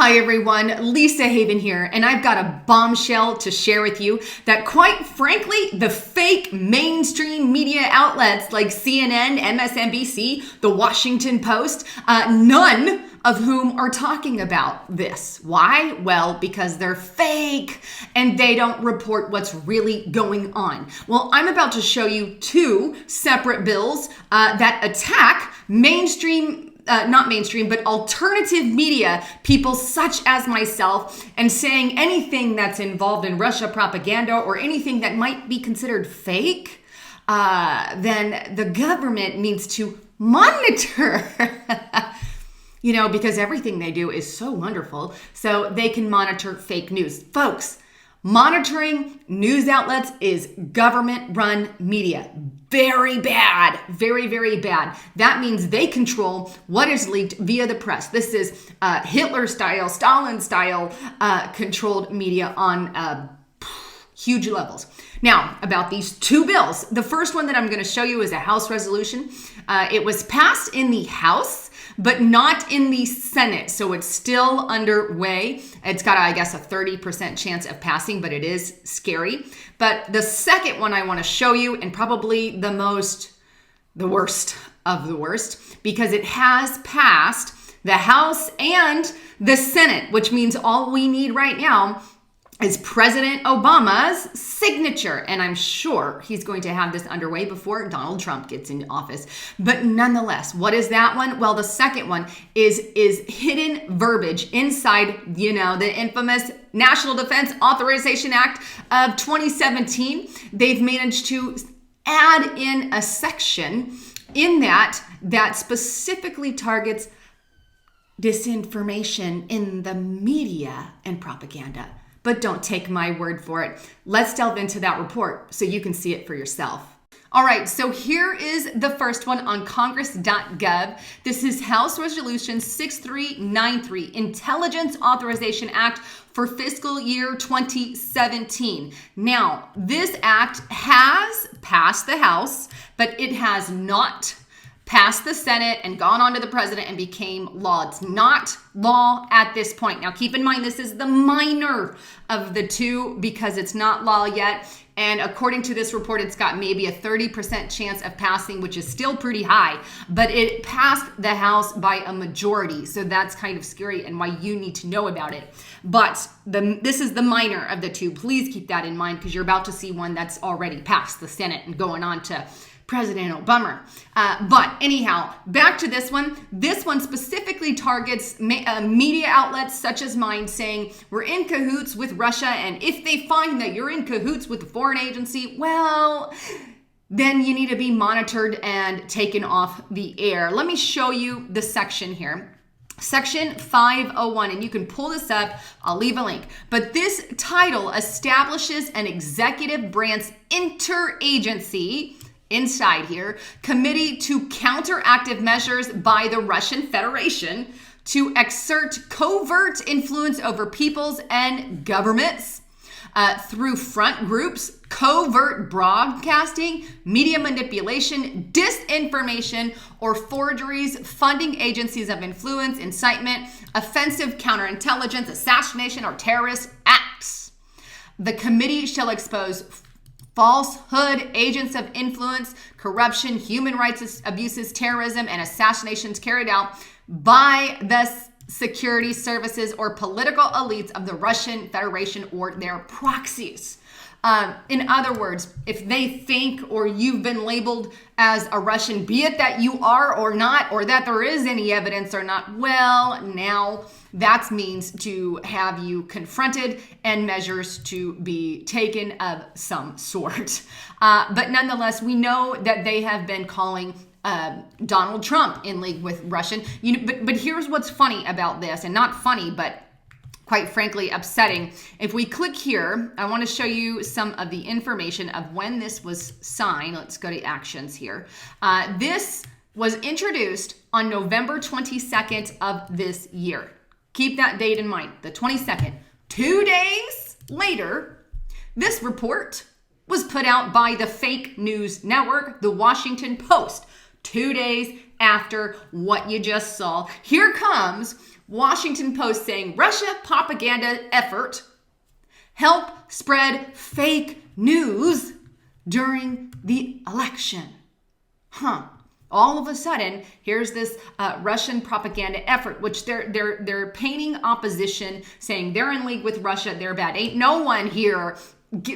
Hi everyone, Lisa Haven here, and I've got a bombshell to share with you that quite frankly, the fake mainstream media outlets like CNN, MSNBC, The Washington Post, none of whom are talking about this. Why? Well, because they're fake and they don't report what's really going on. Well, I'm about to show you two separate bills that attack but alternative media, people such as myself, and saying anything that's involved in Russia propaganda or anything that might be considered fake, then the government needs to monitor. Because everything they do is so wonderful, so they can monitor fake news. Folks, monitoring news outlets is government-run media. Very bad. Very, very bad. That means they control what is leaked via the press. This is Hitler-style, Stalin-style controlled media on huge levels. Now, about these two bills. The first one that I'm going to show you is a House resolution. It was passed in the House, but not in the Senate. So it's still underway. It's got, I guess, a 30% chance of passing, but it is scary. But the second one I want to show you, and probably the worst of the worst, because it has passed the House and the Senate, which means all we need right now is President Obama's signature. And I'm sure he's going to have this underway before Donald Trump gets into office. But nonetheless, what is that one? Well, the second one is hidden verbiage inside, the infamous National Defense Authorization Act of 2017. They've managed to add in a section in that specifically targets disinformation in the media and propaganda. But don't take my word for it. Let's delve into that report so you can see it for yourself. All right, so here is the first one on Congress.gov. This is House Resolution 6393, Intelligence Authorization Act for fiscal year 2017. Now, this act has passed the House, but it has not passed the Senate and gone on to the president and became law. It's not law at this point. Now, keep in mind, this is the minor of the two because it's not law yet. And according to this report, it's got maybe a 30% chance of passing, which is still pretty high, but it passed the House by a majority. So that's kind of scary and why you need to know about it. But this is the minor of the two. Please keep that in mind because you're about to see one that's already passed the Senate and going on to President Obama. But anyhow, back to this one. This one specifically targets media outlets such as mine saying we're in cahoots with Russia, and if they find that you're in cahoots with a foreign agency, well, then you need to be monitored and taken off the air. Let me show you the section here. Section 501, and you can pull this up. I'll leave a link. But this title establishes an executive branch interagency inside here, committee to counter active measures by the Russian Federation to exert covert influence over peoples and governments through front groups, covert broadcasting, media manipulation, disinformation, or forgeries, funding agencies of influence, incitement, offensive counterintelligence, assassination, or terrorist acts. The committee shall expose falsehood, agents of influence, corruption, human rights abuses, terrorism, and assassinations carried out by the security services or political elites of the Russian Federation or their proxies. In other words, if they think or you've been labeled as a Russian, be it that you are or not, or that there is any evidence or not, well, now that means to have you confronted and measures to be taken of some sort. But nonetheless, we know that they have been calling Donald Trump in league with Russian. But here's what's funny about this, and not funny, but quite frankly upsetting. If we click here, I want to show you some of the information of when this was signed. Let's go to actions here. This was introduced on November 22nd of this year. Keep that date in mind, the 22nd. 2 days later, this report was put out by the fake news network, The Washington Post. 2 days after what you just saw, here comes Washington Post saying Russia propaganda effort help spread fake news during the election. All of a sudden, here's this Russian propaganda effort, which they're painting opposition, saying they're in league with Russia, they're bad. Ain't no one here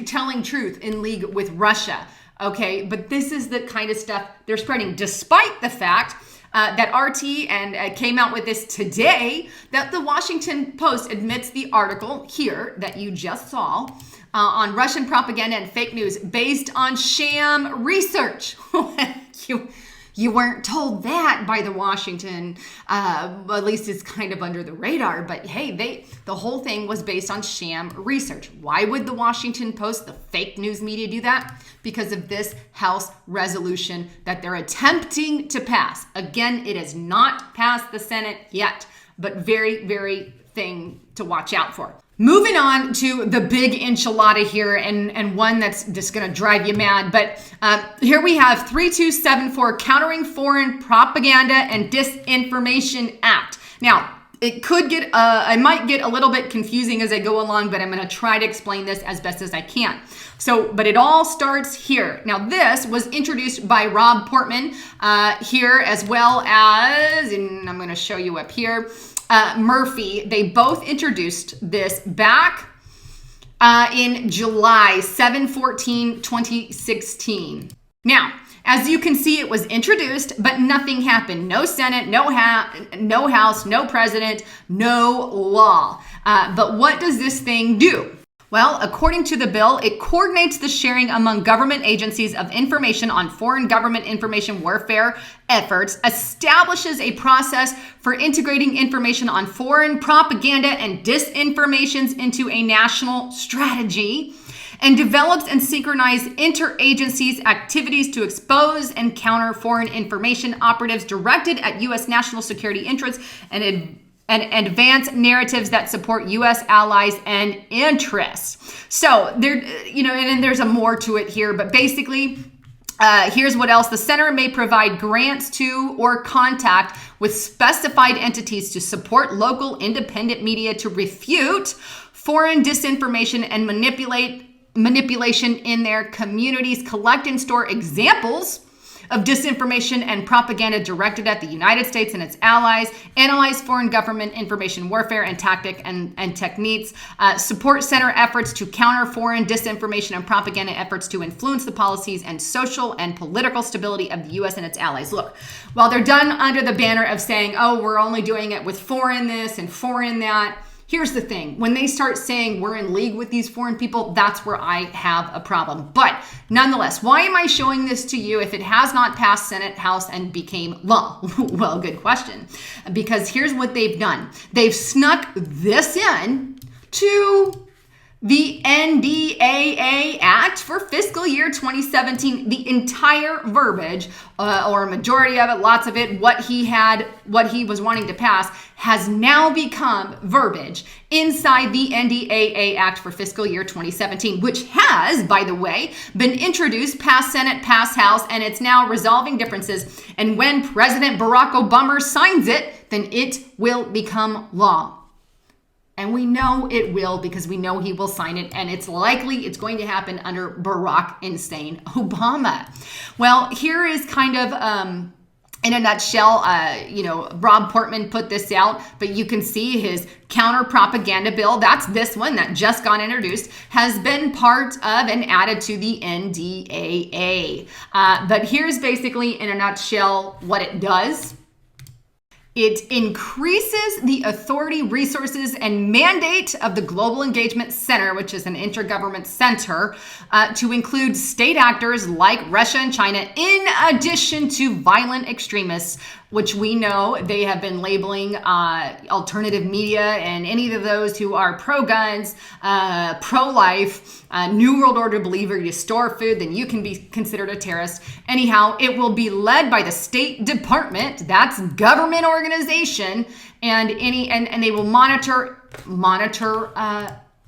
telling truth in league with Russia. Okay, but this is the kind of stuff they're spreading, despite the fact that RT and came out with this today, that the Washington Post admits the article here that you just saw on Russian propaganda and fake news based on sham research. You weren't told that by the Washington, at least it's kind of under the radar, but hey, the whole thing was based on sham research. Why would the Washington Post, the fake news media, do that? Because of this House resolution that they're attempting to pass. Again, it has not passed the Senate yet, but very, very thing to watch out for. Moving on to the big enchilada here, and one that's just going to drive you mad. But here we have 3274, Countering Foreign Propaganda and Disinformation Act. Now, it could get, I might get a little bit confusing as I go along, but I'm going to try to explain this as best as I can. So, but it all starts here. Now, this was introduced by Rob Portman here, as well as, and I'm going to show you up here, Murphy. They both introduced this back in July 7/14/2016. Now, as you can see, it was introduced, but nothing happened. No Senate, no House, no president, no law. But what does this thing do? Well, according to the bill, it coordinates the sharing among government agencies of information on foreign government information warfare efforts, establishes a process for integrating information on foreign propaganda and disinformations into a national strategy, and develops and synchronizes interagencies activities to expose and counter foreign information operatives directed at U.S. national security interests and advance narratives that support U.S. allies and interests. So there, and there's a more to it here, but basically, here's what else. The center may provide grants to or contact with specified entities to support local independent media to refute foreign disinformation and manipulation in their communities, collect and store examples of disinformation and propaganda directed at the United States and its allies, analyze foreign government information warfare and tactic and techniques, support center efforts to counter foreign disinformation and propaganda efforts to influence the policies and social and political stability of the U.S. and its allies. Look, while they're done under the banner of saying, oh, we're only doing it with foreign this and foreign that, here's the thing. When they start saying we're in league with these foreign people, that's where I have a problem. But nonetheless, why am I showing this to you if it has not passed Senate, House, and became law? Well, good question. Because here's what they've done. They've snuck this in to the NDAA Act for fiscal year 2017, the entire verbiage, or a majority of it, lots of it, what he was wanting to pass, has now become verbiage inside the NDAA Act for fiscal year 2017, which has, by the way, been introduced past Senate, past House, and it's now resolving differences. And when President Barack Obama signs it, then it will become law. And we know it will because we know he will sign it, and it's likely it's going to happen under Barack Insane Obama. Well, here is kind of, in a nutshell, Rob Portman put this out, but you can see his counter propaganda bill. That's this one that just got introduced, has been part of and added to the NDAA. But here's basically, in a nutshell, what it does. It increases the authority, resources, and mandate of the Global Engagement Center, which is an intergovernment center, to include state actors like Russia and China, in addition to violent extremists, which we know they have been labeling alternative media and any of those who are pro-guns, pro-life, New World Order believer. You store food, then you can be considered a terrorist. Anyhow, it will be led by the State Department, that's government organization, and they will monitor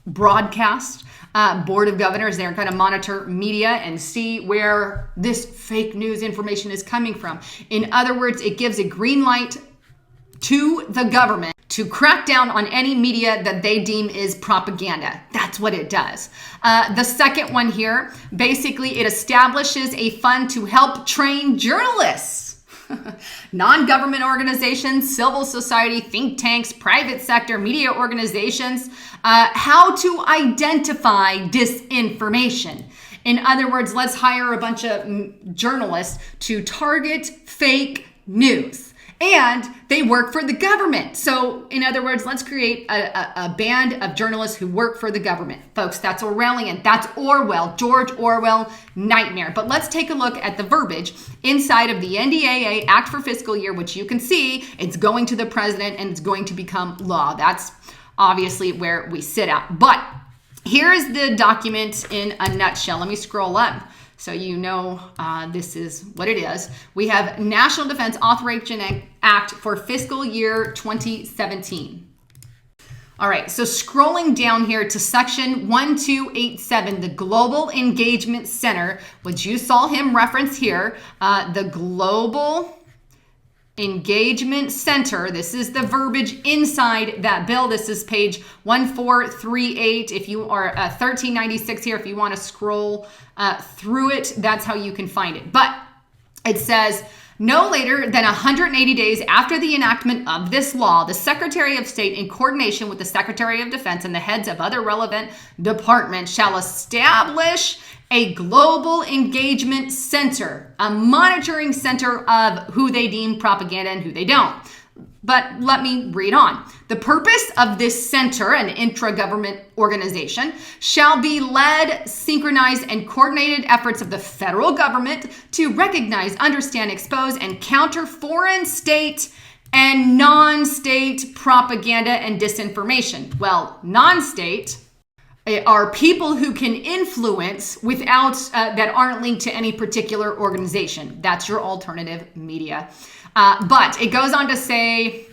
broadcast board of governors. They're going to monitor media and see where this fake news information is coming from. In other words, it gives a green light to the government to crack down on any media that they deem is propaganda. That's what it does. The second one here, basically it establishes a fund to help train journalists, non-government organizations, civil society, think tanks, private sector, media organizations, how to identify disinformation. In other words, let's hire a bunch of journalists to target fake news. And they work for the government. So, in other words, let's create a band of journalists who work for the government. Folks, that's Orwellian. That's Orwell, George Orwell nightmare. But let's take a look at the verbiage inside of the NDAA Act for fiscal year, which you can see it's going to the president and it's going to become law. That's obviously where we sit at. But here is the document in a nutshell. Let me scroll up, so you know this is what it is. We have National Defense Authorization Act for fiscal year 2017. All right, so scrolling down here to section 1287, the Global Engagement Center, which you saw him reference here, the Global Engagement Center. This is the verbiage inside that bill. This is page 1438. If you are 1396 here, if you want to scroll through it, that's how you can find it. But it says, no later than 180 days after the enactment of this law, the Secretary of State, in coordination with the Secretary of Defense and the heads of other relevant departments, shall establish a global engagement center, a monitoring center of who they deem propaganda and who they don't. But let me read on. The purpose of this center, an intra-government organization, shall be led, synchronized, and coordinated efforts of the federal government to recognize, understand, expose, and counter foreign state and non-state propaganda and disinformation. Well, non-state are people who can influence without that aren't linked to any particular organization. That's your alternative media. But it goes on to say,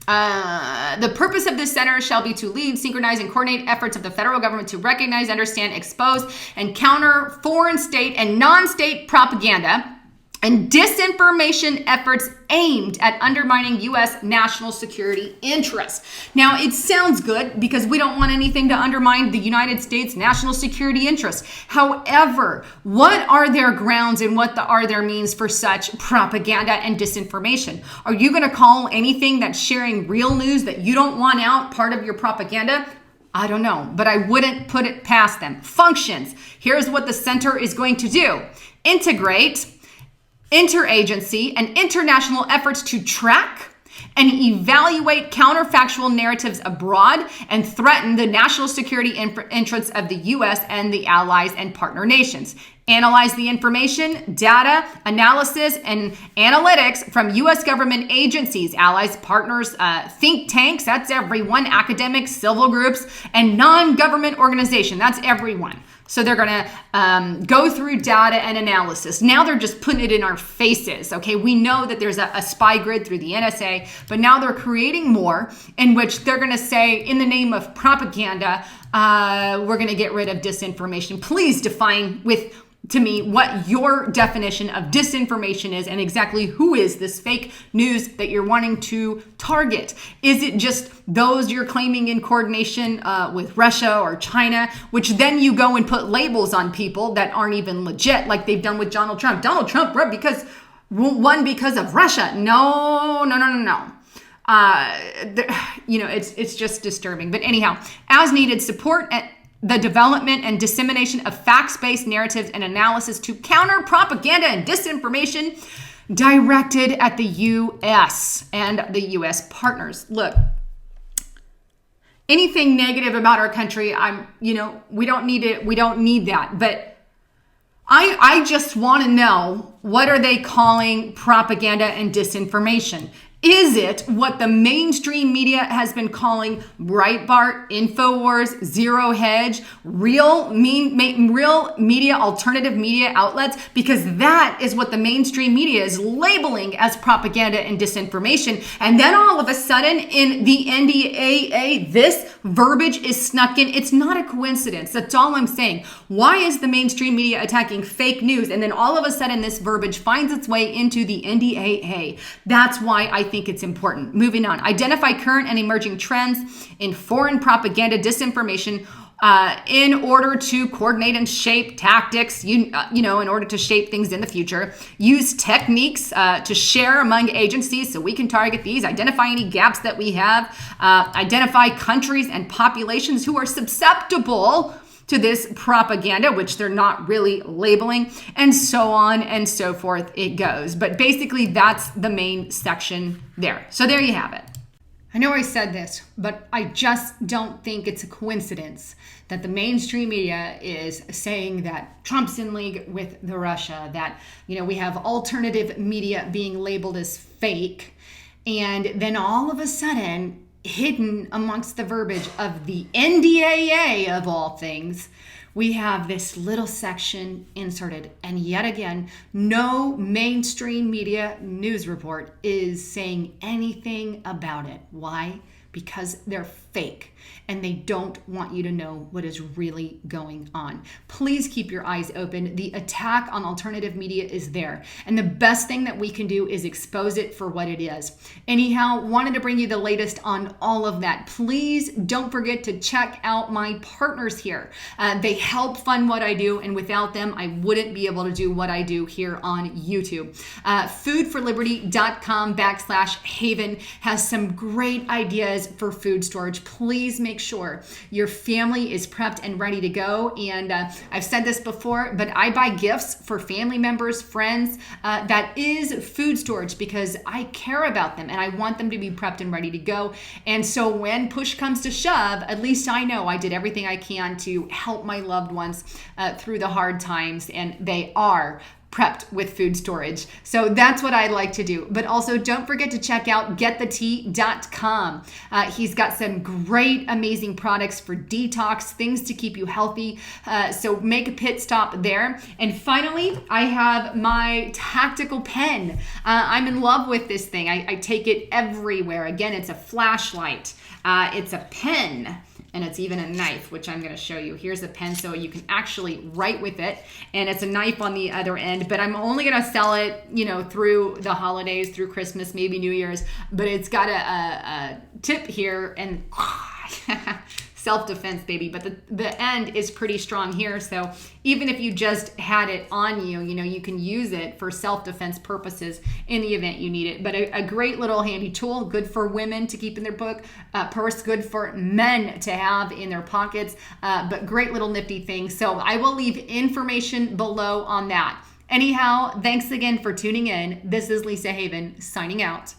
the purpose of this center shall be to lead, synchronize, and coordinate efforts of the federal government to recognize, understand, expose, and counter foreign state and non-state propaganda and disinformation efforts aimed at undermining U.S. national security interests. Now, it sounds good because we don't want anything to undermine the United States national security interests. However, what are their grounds and what are their means for such propaganda and disinformation? Are you going to call anything that's sharing real news that you don't want out part of your propaganda? I don't know, but I wouldn't put it past them. Functions. Here's what the center is going to do. Integrate interagency and international efforts to track and evaluate counterfactual narratives abroad and threaten the national security interests of the U.S. and the allies and partner nations. Analyze the information, data, analysis, and analytics from U.S. government agencies, allies, partners, think tanks, that's everyone, academics, civil groups, and non-government organization, that's everyone. So they're going to go through data and analysis. Now they're just putting it in our faces. Okay, we know that there's a spy grid through the NSA, but now they're creating more in which they're going to say, in the name of propaganda, we're going to get rid of disinformation. Please define to me what your definition of disinformation is and exactly who is this fake news that you're wanting to target. Is it just those you're claiming in coordination with Russia or China, which then you go and put labels on people that aren't even legit, like they've done with Donald Trump. Donald Trump won because of Russia. No. It's just disturbing. But anyhow, as needed, support the development and dissemination of facts-based narratives and analysis to counter propaganda and disinformation directed at the U.S. and the U.S. partners. Look, anything negative about our country, we don't need it. We don't need that. But I just want to know, what are they calling propaganda and disinformation? Is it what the mainstream media has been calling Breitbart, InfoWars, Zero Hedge, real media, alternative media outlets? Because that is what the mainstream media is labeling as propaganda and disinformation. And then all of a sudden in the NDAA, this verbiage is snuck in. It's not a coincidence. That's all I'm saying. Why is the mainstream media attacking fake news? And then all of a sudden this verbiage finds its way into the NDAA. That's why I think it's important. Moving on. Identify current and emerging trends in foreign propaganda, disinformation, in order to coordinate and shape tactics, in order to shape things in the future. Use techniques to share among agencies so we can target these. Identify any gaps that we have. Identify countries and populations who are susceptible to this propaganda, which they're not really labeling, and so on and so forth it goes. But basically, that's the main section there. So there you have it. I know I said this, but I just don't think it's a coincidence that the mainstream media is saying that Trump's in league with the Russia, that, we have alternative media being labeled as fake, and then all of a sudden, hidden amongst the verbiage of the NDAA of all things, we have this little section inserted. And yet again, no mainstream media news report is saying anything about it. Why? Because they're fake and they don't want you to know what is really going on. Please keep your eyes open. The attack on alternative media is there. And the best thing that we can do is expose it for what it is. Anyhow, wanted to bring you the latest on all of that. Please don't forget to check out my partners here. They help fund what I do, and without them, I wouldn't be able to do what I do here on YouTube. Foodforliberty.com/Haven has some great ideas for food storage. Please make sure your family is prepped and ready to go. And I've said this before, but I buy gifts for family members, friends, that is food storage because I care about them and I want them to be prepped and ready to go. And so when push comes to shove, at least I know I did everything I can to help my loved ones through the hard times, and they are prepped with food storage. So that's what I like to do. But also don't forget to check out getthetea.com. He's got some great, amazing products for detox, things to keep you healthy. So make a pit stop there. And finally, I have my tactical pen. I'm in love with this thing. I take it everywhere. Again, it's a flashlight. It's a pen. And it's even a knife, which I'm going to show you. Here's a pen so you can actually write with it. And it's a knife on the other end. But I'm only going to sell it, through the holidays, through Christmas, maybe New Year's. But it's got a tip here and self-defense, baby. But the end is pretty strong here. So even if you just had it on you, you can use it for self-defense purposes in the event you need it. But a great little handy tool, good for women to keep in their purse, good for men to have in their pockets, but great little nifty thing. So I will leave information below on that. Anyhow, thanks again for tuning in. This is Lisa Haven signing out.